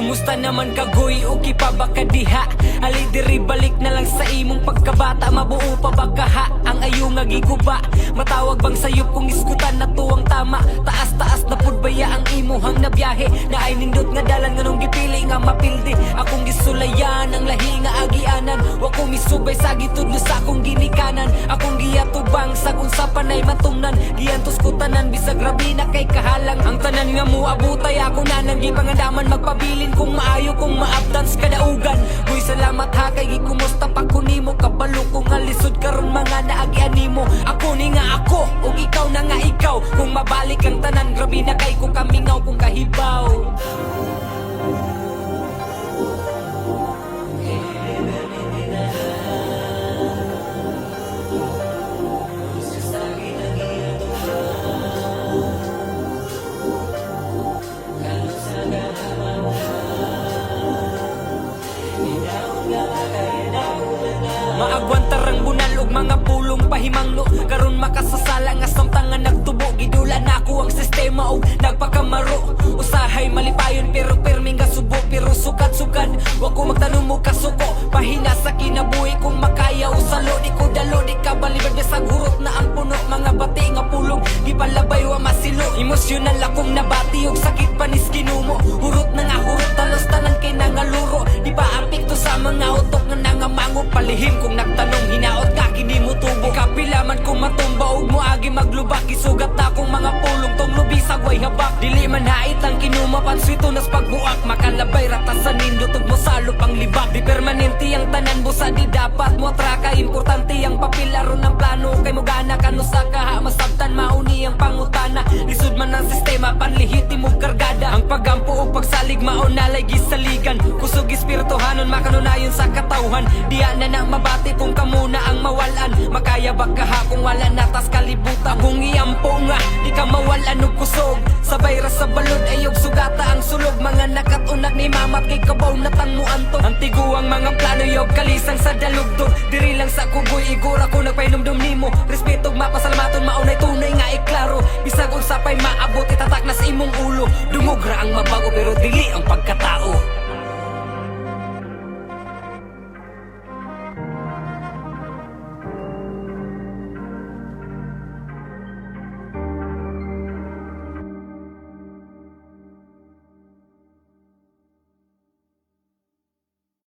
Kumusta naman kagoy o kipa baka diha? Ali diri balik na lang sa imong pagkabata. Mabuo pa baka ha ang ayo nga giguba? Matawag bang sayop kung iskutan na tuwang tama? Taas-taas na pudbaya ang imuhang nabiyahe. Na ay nindot nga dalan nga nung gipili nga mapildi. Akong gisulayan ang lahi nga agianan. Wa ko misubay sa gitudlo sa akong ginikanan. Akong giyatubang sa kung sa panay matungnan. Giyantos ko tanan bisag grabe na kay kahalang. Ang tanan nga muabutay ako na nang gipangandaman. Magpabilin kung maayo kung maabdans kadaugan. Uy salamat ha kay gikumusta pa ko nimo. Kabalo kong alisod karon mga naagian nimo. Ako ni nga ako ug ikaw na nga ikaw. Kung mabalik ang tanan grabe na kay kung kamingaw kung kahibaw. Maagwantar ang bunal ug mga pulong pahimangno. Karon makasasala nga samtangan nagtubo. Gidulan ako ang sistema ug nagpakamaro. Usahay malipayon pero perming gasubo. Pero sukat-sukat wa ko magtanong mo kasuko. Pahina sa kinabuhi kung makaya usalo. Di ko dalo di ka balibad bisag hurot na ang puno. Mga bati nga pulong gipalabay wa masilo. Emosyonal akong nabati ug sakit panis kinumo. Hurot na nga hurot talos tanan kay nangaluro. Di pa apekto sa mga utok nga nangamango. Palihim kung nagtanong hinaot ka kini mo tubo. Kapilaman kung matumba ug moagi maglubak. Isugat akong mga pulong tong lubisag way habak. Dili man hait ang kinuma panswito nas pagbuak. Makalabay ratasan nindot ug mosalo pang libak. Di permanente ang tanan busa di dapat mo traka. Importante ang papel aron ng plano kay mo gana kanusa ka ha masabtan mauni ang pangutana. Lisod man ang sistema panlihiti mo kargada. Ang pagampo o pagsalig maunalay gisaligan. Kusog espirituhanon makanunayon sa katawhan. Diya na na mabati kung kamuna ang mawalan. Makaya baka ha kung wala natas kalibutan. Kung iyampo nga di ka mawalan og kusog. Sabay ra sa balod ayog sugata ang sulog. Mga nakatunag ni mamat kay kabaw na tanmuan to. Ang tiguang mga plano yog kalisang sa dalugdog. Diri lang sa kugoy igura ko nagpahinumdum nimo. Respeto mapasalamaton maunay tunay nga ikaw.